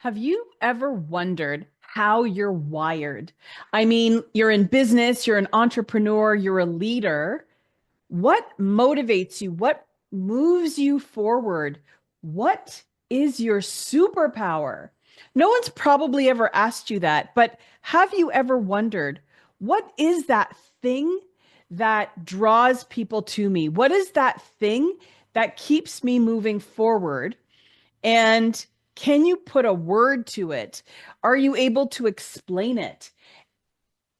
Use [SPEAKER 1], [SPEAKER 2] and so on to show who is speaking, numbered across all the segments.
[SPEAKER 1] Have you ever wondered how you're wired? I mean, you're in business, you're an entrepreneur, you're a leader. What motivates you? What moves you forward? What is your superpower? No one's probably ever asked you that, but have you ever wondered what is that thing that draws people to me? What is that thing that keeps me moving forward? And can you put a word to it? Are you able to explain it?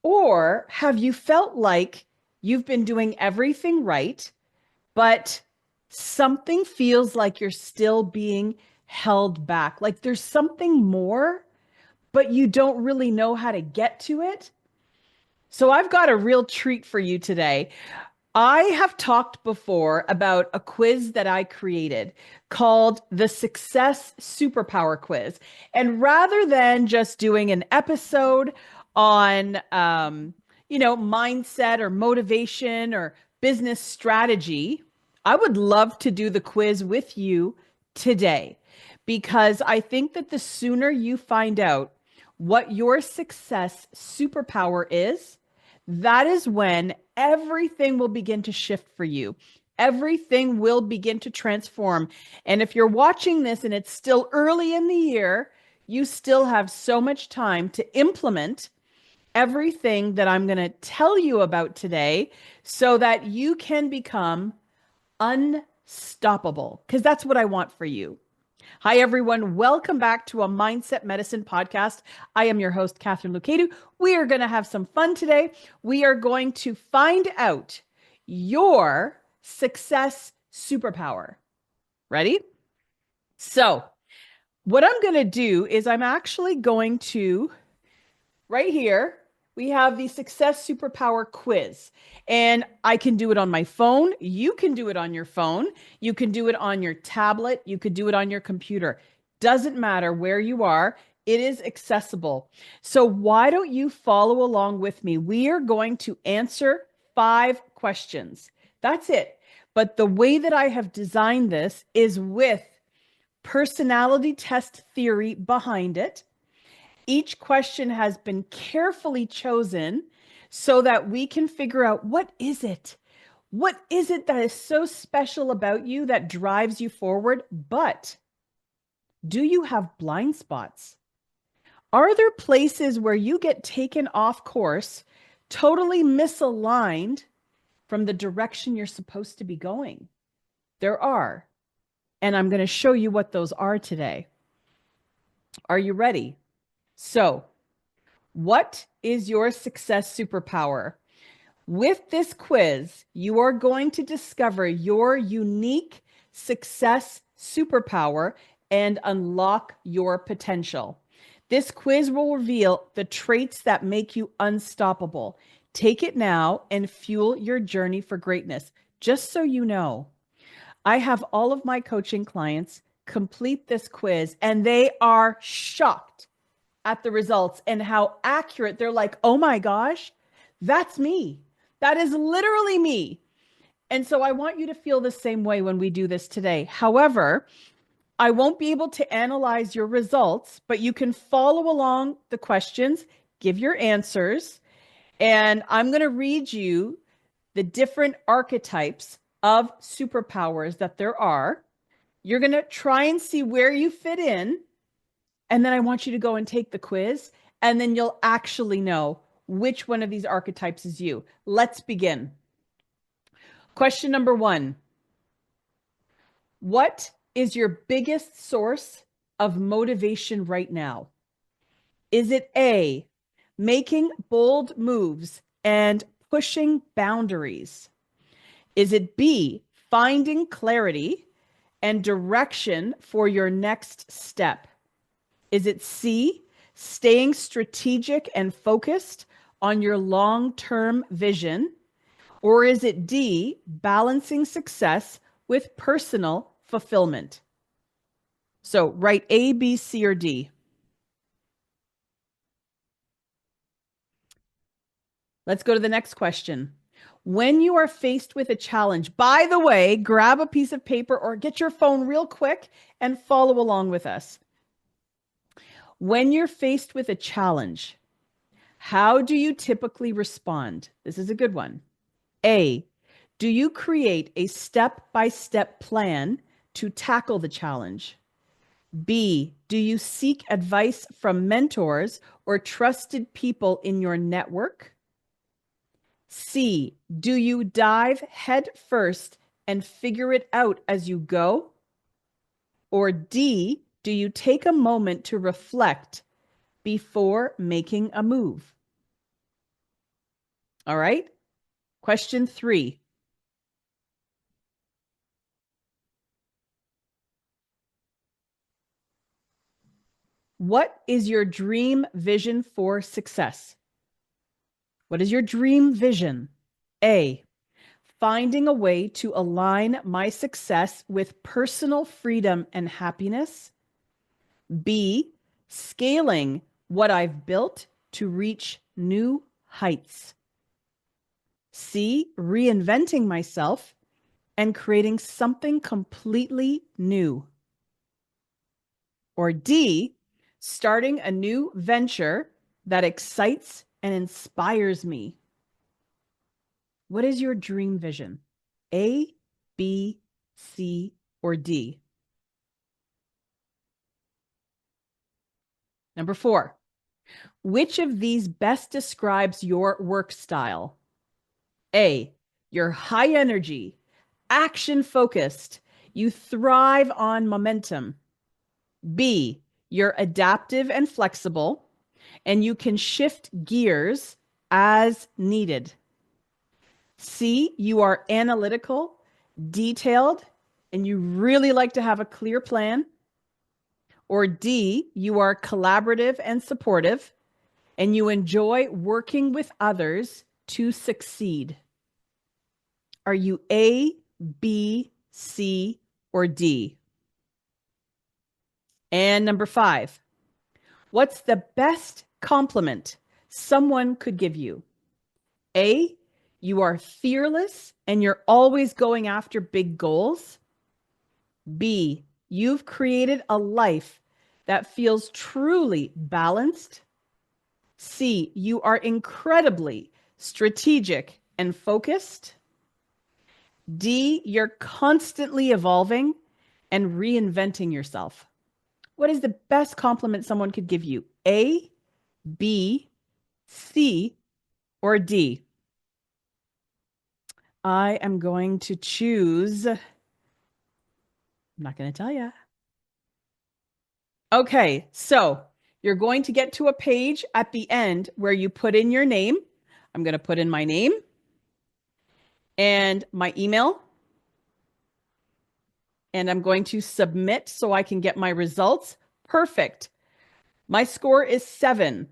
[SPEAKER 1] Or have you felt like you've been doing everything right, but something feels like you're still being held back? Like there's something more, but you don't really know how to get to it? So I've got a real treat for you today. I have talked before about a quiz that I created called the Success Superpower Quiz. And rather than just doing an episode on, mindset or motivation or business strategy, I would love to do the quiz with you today because I think that the sooner you find out what your success superpower is, that is when everything will begin to shift for you. Everything will begin to transform. And if you're watching this and it's still early in the year, you still have so much time to implement everything that I'm going to tell you about today so that you can become unstoppable, because that's what I want for you. Hi, everyone. Welcome back to a Mindset Medicine podcast. I am your host, Catherine Lukedu. We are going to have some fun today. We are going to find out your success superpower. Ready? So, what I'm going to do is I'm actually going to, right here, we have the Success Superpower quiz. And I can do it on my phone. You can do it on your phone. You can do it on your tablet. You could do it on your computer. Doesn't matter where you are. It is accessible. So why don't you follow along with me? We are going to answer 5 questions. That's it. But the way that I have designed this is with personality test theory behind it. Each question has been carefully chosen so that we can figure out what is it? What is it that is so special about you that drives you forward? But do you have blind spots? Are there places where you get taken off course, totally misaligned from the direction you're supposed to be going? There are. And I'm going to show you what those are today. Are you ready? So, what is your success superpower? With this quiz, you are going to discover your unique success superpower and unlock your potential. This quiz will reveal the traits that make you unstoppable. Take it now and fuel your journey for greatness. Just so you know, I have all of my coaching clients complete this quiz and they are shocked at the results and how accurate. They're like, oh my gosh, that's me. That is literally me. And so I want you to feel the same way when we do this today. However, I won't be able to analyze your results, but you can follow along the questions, give your answers, and I'm going to read you the different archetypes of superpowers that there are. You're going to try and see where you fit in. And then I want you to go and take the quiz, and then you'll actually know which one of these archetypes is you. Let's begin. Question number 1. What is your biggest source of motivation right now? Is it A, making bold moves and pushing boundaries? Is it B, finding clarity and direction for your next step? Is it C, staying strategic and focused on your long-term vision? Or is it D, balancing success with personal fulfillment? So write A, B, C, or D. Let's go to the next question. When you are faced with a challenge, by the way, grab a piece of paper or get your phone real quick and follow along with us. When you're faced with a challenge, how do you typically respond? This is a good one. A, do you create a step-by-step plan to tackle the challenge? B, do you seek advice from mentors or trusted people in your network? C, do you dive head first and figure it out as you go? Or D, do you take a moment to reflect before making a move? All right. Question 3. What is your dream vision for success? What is your dream vision? A, finding a way to align my success with personal freedom and happiness. B, scaling what I've built to reach new heights. C, reinventing myself and creating something completely new. Or D, starting a new venture that excites and inspires me. What is your dream vision? A, B, C, or D? Number 4, which of these best describes your work style? A, you're high energy, action focused, you thrive on momentum. B, you're adaptive and flexible, and you can shift gears as needed. C, you are analytical, detailed, and you really like to have a clear plan. Or D, you are collaborative and supportive, and you enjoy working with others to succeed. Are you A, B, C, or D? And number 5, what's the best compliment someone could give you? A, you are fearless and you're always going after big goals. B, you've created a life that feels truly balanced. C, you are incredibly strategic and focused. D, you're constantly evolving and reinventing yourself. What is the best compliment someone could give you? A, B, C, or D? I am going to choose. I'm not going to tell you. Okay, so you're going to get to a page at the end where you put in your name. I'm going to put in my name and my email. And I'm going to submit so I can get my results. Perfect. My score is 7.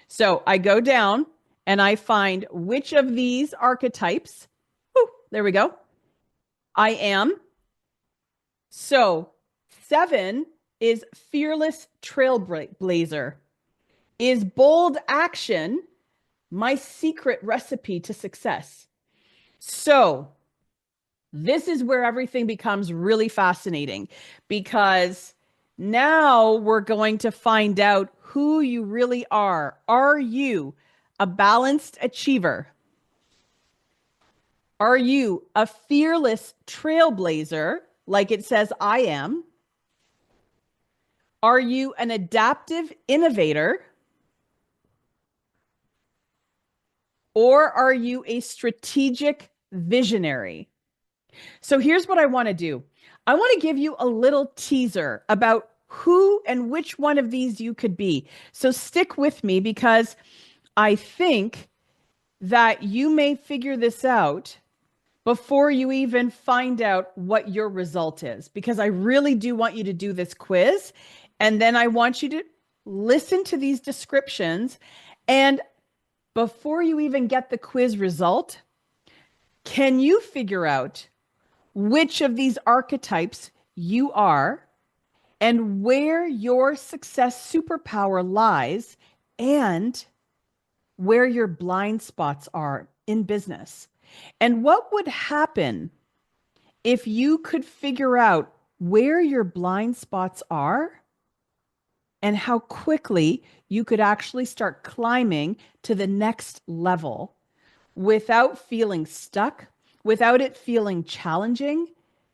[SPEAKER 1] So I go down and I find which of these archetypes, there we go, I am. So 7 is fearless trailblazer. Is bold action my secret recipe to success? So this is where everything becomes really fascinating, because now we're going to find out who you really are. Are you a balanced achiever? Are you a fearless trailblazer, like it says I am? Are you an adaptive innovator? Or are you a strategic visionary? So here's what I want to do. I want to give you a little teaser about who and which one of these you could be. So stick with me, because I think that you may figure this out before you even find out what your result is, because I really do want you to do this quiz. And then I want you to listen to these descriptions. And before you even get the quiz result, can you figure out which of these archetypes you are and where your success superpower lies and where your blind spots are in business? And what would happen if you could figure out where your blind spots are and how quickly you could actually start climbing to the next level without feeling stuck, without it feeling challenging,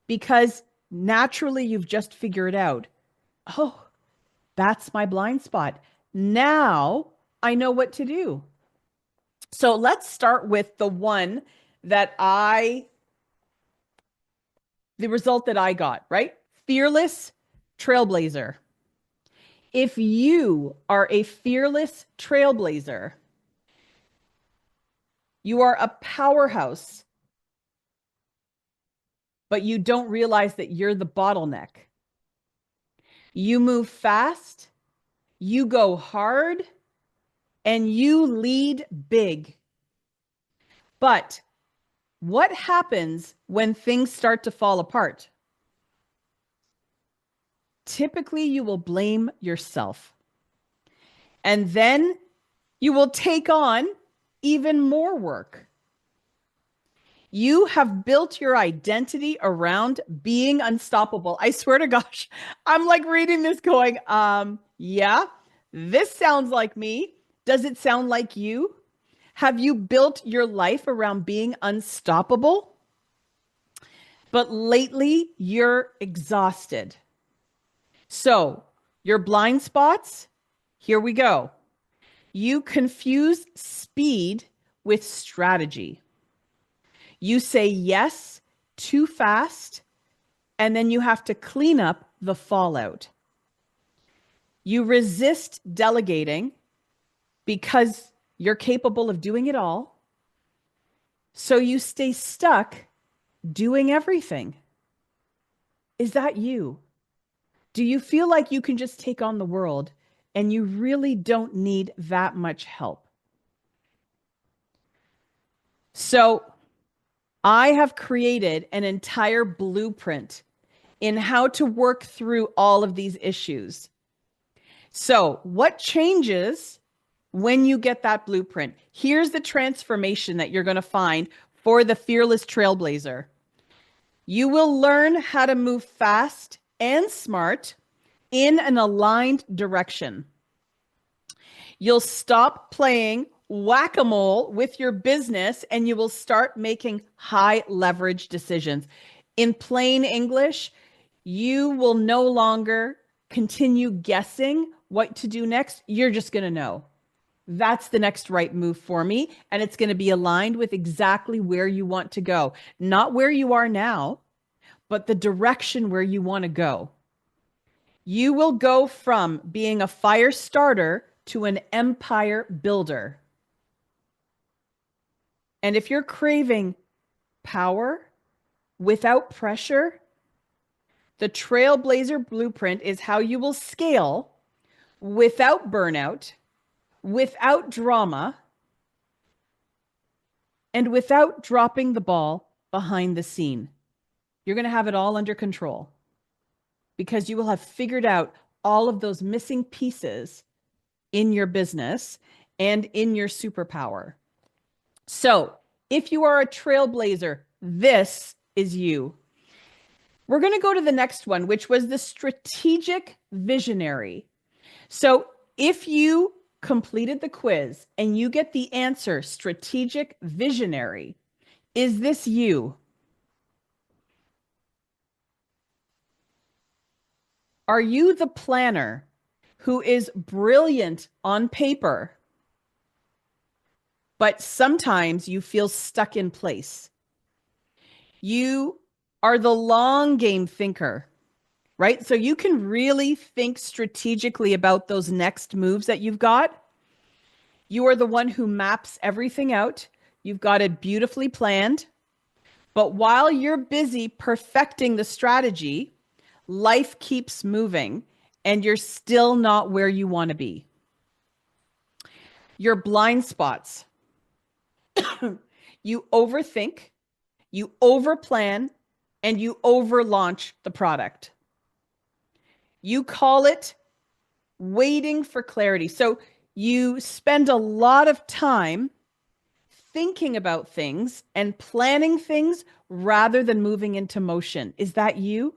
[SPEAKER 1] because naturally you've just figured out, oh, that's my blind spot. Now I know what to do. So let's start with the one that the result that I got, right? Fearless trailblazer. If you are a fearless trailblazer, you are a powerhouse, but you don't realize that you're the bottleneck. You move fast, you go hard, and you lead big. But what happens when things start to fall apart? Typically, you will blame yourself. And then you will take on even more work. You have built your identity around being unstoppable. I swear to gosh, I'm like reading this going, yeah, this sounds like me. Does it sound like you? Have you built your life around being unstoppable? But lately, you're exhausted. So, your blind spots, here we go. You confuse speed with strategy. You say yes too fast, and then you have to clean up the fallout. You resist delegating because you're capable of doing it all. So you stay stuck doing everything. Is that you? Do you feel like you can just take on the world and you really don't need that much help? So I have created an entire blueprint in how to work through all of these issues. So, what changes when you get that blueprint? Here's the transformation that you're going to find for the fearless trailblazer. You will learn how to move fast and smart in an aligned direction. You'll stop playing whack-a-mole with your business and you will start making high leverage decisions. In plain English, you will no longer continue guessing what to do next. You're just going to know. That's the next right move for me. And it's going to be aligned with exactly where you want to go. Not where you are now, but the direction where you want to go. You will go from being a fire starter to an empire builder. And if you're craving power without pressure, the Trailblazer Blueprint is how you will scale without burnout, without drama, and without dropping the ball behind the scene. You're going to have it all under control because you will have figured out all of those missing pieces in your business and in your superpower. So if you are a trailblazer, this is you. We're going to go to the next one, which was the strategic visionary. So if you completed the quiz and you get the answer strategic visionary, is this you? Are you the planner who is brilliant on paper, but sometimes you feel stuck in place? You are the long game thinker, right? So you can really think strategically about those next moves that you've got. You are the one who maps everything out. You've got it beautifully planned. But while you're busy perfecting the strategy, life keeps moving and you're still not where you want to be. Your blind spots. You overthink, you overplan, and you overlaunch the product. You call it waiting for clarity. So you spend a lot of time thinking about things and planning things rather than moving into motion. Is that you?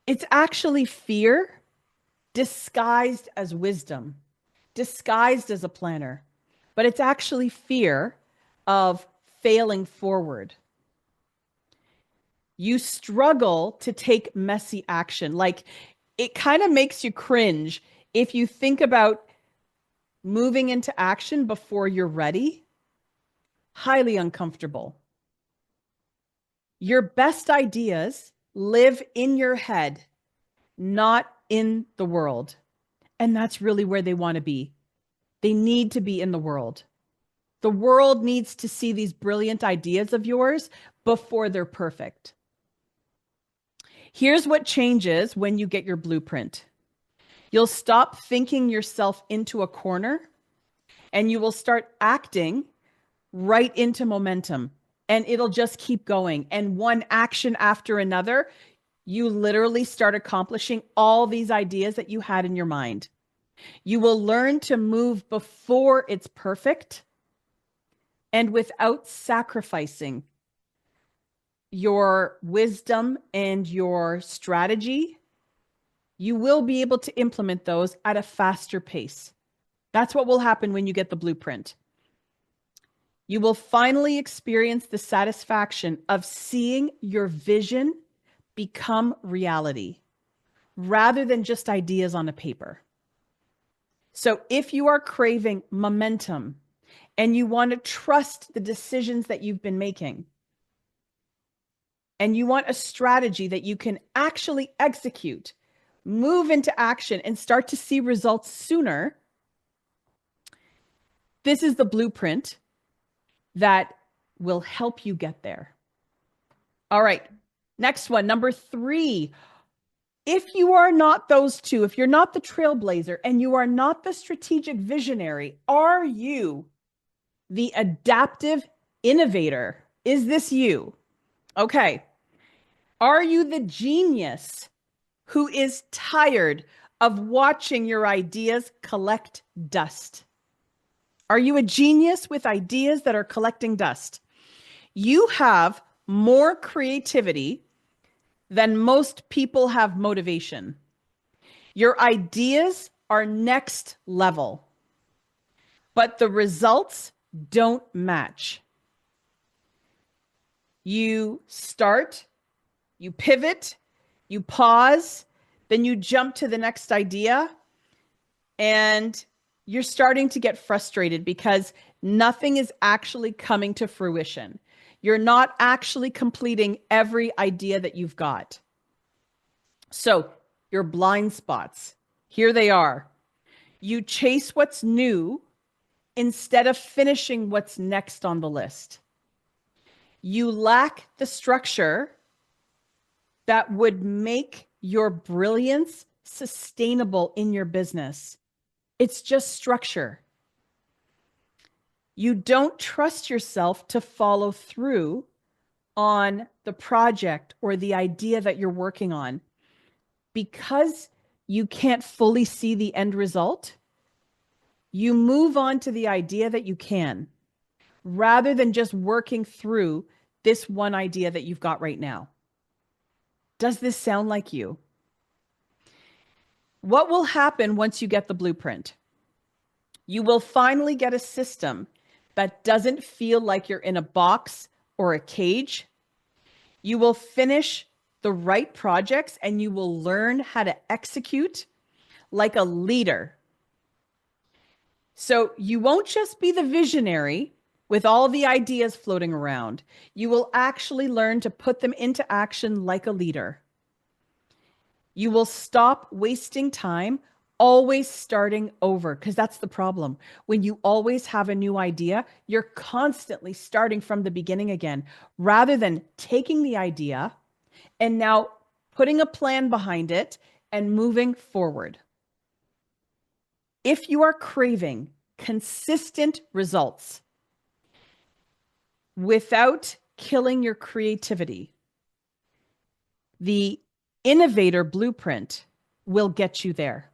[SPEAKER 1] It's actually fear disguised as wisdom, disguised as a planner, but it's actually fear of failing forward. You struggle to take messy action. Like, it kind of makes you cringe if you think about moving into action before you're ready. Highly uncomfortable. Your best ideas live in your head, not in the world. And that's really where they want to be. They need to be in the world. The world needs to see these brilliant ideas of yours before they're perfect. Here's what changes when you get your blueprint. You'll stop thinking yourself into a corner and you will start acting right into momentum, and it'll just keep going. And one action after another, you literally start accomplishing all these ideas that you had in your mind. You will learn to move before it's perfect and without sacrificing your wisdom and your strategy. You will be able to implement those at a faster pace. That's what will happen when you get the blueprint. You will finally experience the satisfaction of seeing your vision become reality rather than just ideas on a paper. So if you are craving momentum and you want to trust the decisions that you've been making, and you want a strategy that you can actually execute, move into action, and start to see results sooner, this is the blueprint that will help you get there. All right, next one, number 3. If you are not those two, if you're not the trailblazer and you are not the strategic visionary, are you the adaptive innovator? Is this you? Okay. Are you the genius who is tired of watching your ideas collect dust? Are you a genius with ideas that are collecting dust? You have more creativity than most people have motivation. Your ideas are next level, but the results don't match. You start, you pivot, you pause, then you jump to the next idea, and you're starting to get frustrated because nothing is actually coming to fruition. You're not actually completing every idea that you've got. So, your blind spots, here they are. You chase what's new instead of finishing what's next on the list. You lack the structure that would make your brilliance sustainable in your business. It's just structure. You don't trust yourself to follow through on the project or the idea that you're working on because you can't fully see the end result. You move on to the idea that you can, rather than just working through this one idea that you've got right now. Does this sound like you? What will happen once you get the blueprint? You will finally get a system that doesn't feel like you're in a box or a cage. You will finish the right projects and you will learn how to execute like a leader. So you won't just be the visionary with all the ideas floating around. You will actually learn to put them into action like a leader. You will stop wasting time always starting over, because that's the problem. When you always have a new idea, you're constantly starting from the beginning again, rather than taking the idea and now putting a plan behind it and moving forward. If you are craving consistent results without killing your creativity, the innovator blueprint will get you there.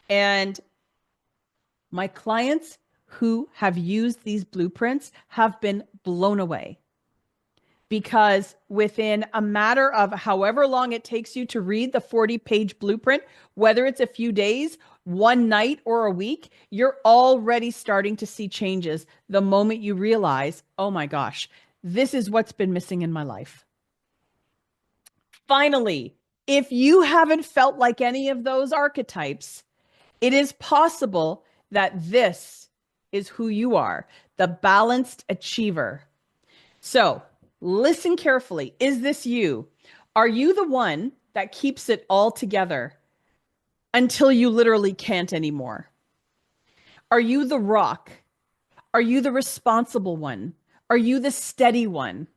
[SPEAKER 1] And my clients who have used these blueprints have been blown away because within a matter of however long it takes you to read the 40-page blueprint, whether it's a few days, one night, or a week, you're already starting to see changes the moment you realize, oh my gosh, this is what's been missing in my life. Finally, if you haven't felt like any of those archetypes, it is possible that this is who you are, the balanced achiever. So listen carefully. Is this you? Are you the one that keeps it all together until you literally can't anymore? Are you the rock? Are you the responsible one? Are you the steady one?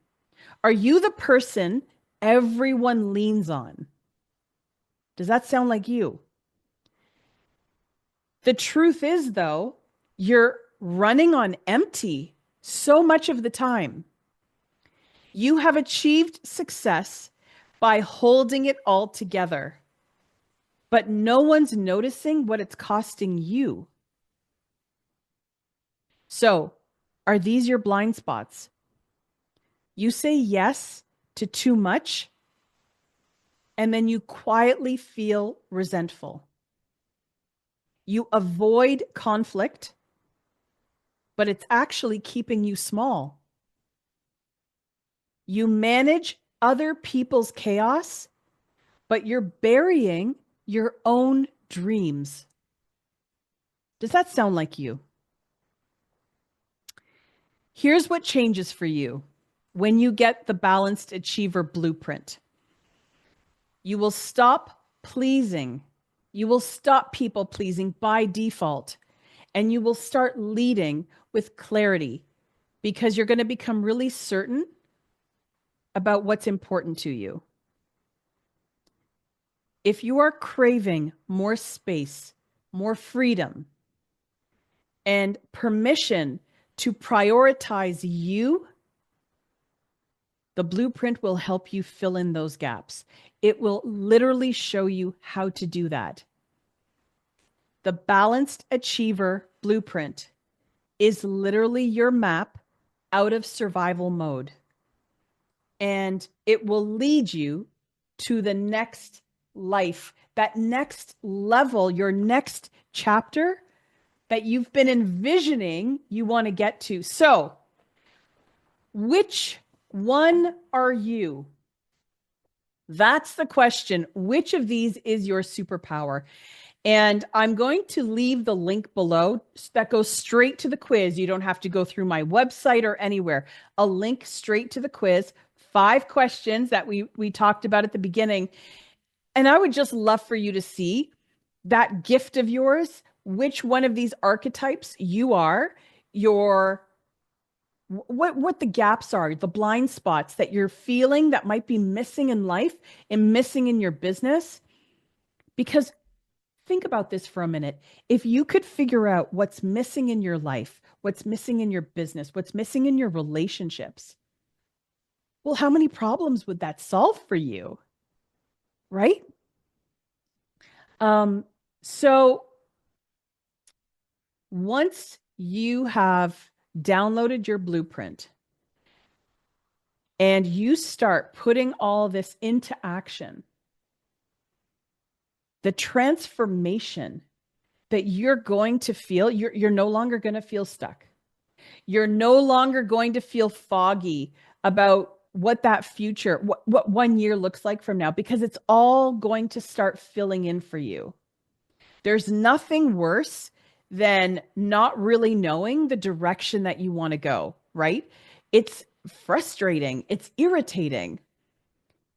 [SPEAKER 1] Are you the person everyone leans on? Does that sound like you? The truth is, though, you're running on empty so much of the time. You have achieved success by holding it all together, but no one's noticing what it's costing you. So, are these your blind spots? You say yes to too much, and then you quietly feel resentful. You avoid conflict, but it's actually keeping you small. You manage other people's chaos, but you're burying your own dreams. Does that sound like you? Here's what changes for you when you get the balanced achiever blueprint. You will stop pleasing. You will stop people pleasing by default, and you will start leading with clarity because you're going to become really certain about what's important to you. If you are craving more space, more freedom, and permission to prioritize you, the blueprint will help you fill in those gaps. It will literally show you how to do that. The Balanced Achiever Blueprint is literally your map out of survival mode. And it will lead you to the next life, that next level, your next chapter that you've been envisioning you want to get to. So, which one are you? That's the question. Which of these is your superpower? And I'm going to leave the link below that goes straight to the quiz. You don't have to go through my website or anywhere. A link straight to the quiz, 5 questions that we talked about at the beginning. And I would just love for you to see that gift of yours, which one of these archetypes you are, what the gaps are, the blind spots that you're feeling that might be missing in life and missing in your business. Because think about this for a minute. If you could figure out what's missing in your life, what's missing in your business, what's missing in your relationships, well, how many problems would that solve for you? Right? So once you have downloaded your blueprint and you start putting all this into action, the transformation that you're going to feel, you're no longer going to feel stuck. You're no longer going to feel foggy about what that future, what 1 year looks like from now, because it's all going to start filling in for you. There's nothing worse than not really knowing the direction that you want to go, right? It's frustrating. It's irritating.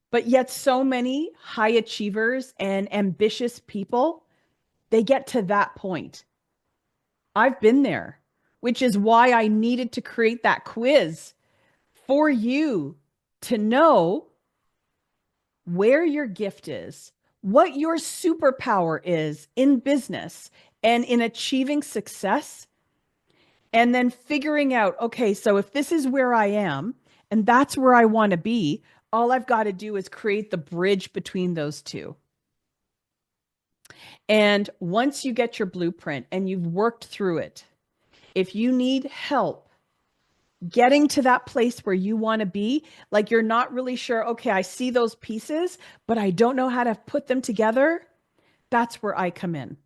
[SPEAKER 1] But yet so many high achievers and ambitious people, they get to that point. I've been there, which is why I needed to create that quiz for you to know where your gift is, what your superpower is in business and in achieving success, and then figuring out, okay, so if this is where I am and that's where I want to be, all I've got to do is create the bridge between those two. And once you get your blueprint and you've worked through it, if you need help getting to that place where you want to be, like you're not really sure, okay, I see those pieces, but I don't know how to put them together. That's where I come in.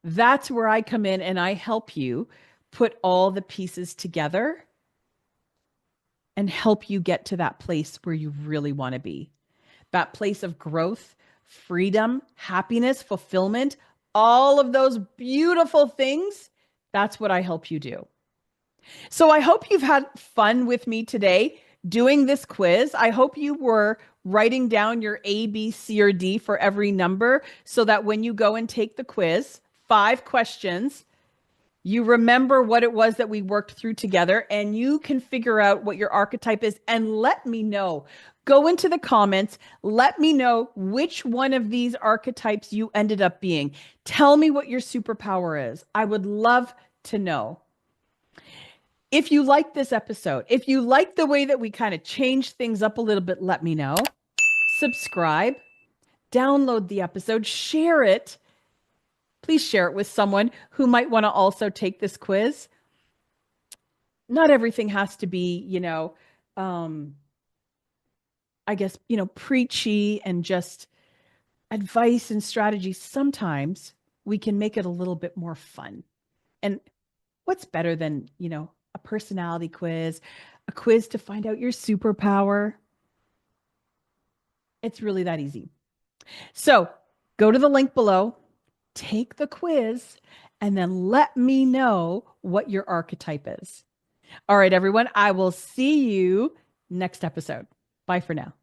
[SPEAKER 1] That's where I come in and I help you put all the pieces together and help you get to that place where you really want to be. That place of growth, freedom, happiness, fulfillment, all of those beautiful things. That's what I help you do. So I hope you've had fun with me today doing this quiz. I hope you were writing down your A, B, C, or D for every number so that when you go and take the quiz, 5 questions, you remember what it was that we worked through together and you can figure out what your archetype is and let me know. Go into the comments. Let me know which one of these archetypes you ended up being. Tell me what your superpower is. I would love to know. If you like this episode, if you like the way that we kind of change things up a little bit, let me know. Subscribe, download the episode, share it. Please share it with someone who might want to also take this quiz. Not everything has to be, I guess, preachy and just advice and strategy. Sometimes we can make it a little bit more fun. And what's better than, a personality quiz, a quiz to find out your superpower? It's really that easy. So go to the link below, take the quiz, and then let me know what your archetype is. All right, everyone, I will see you next episode. Bye for now.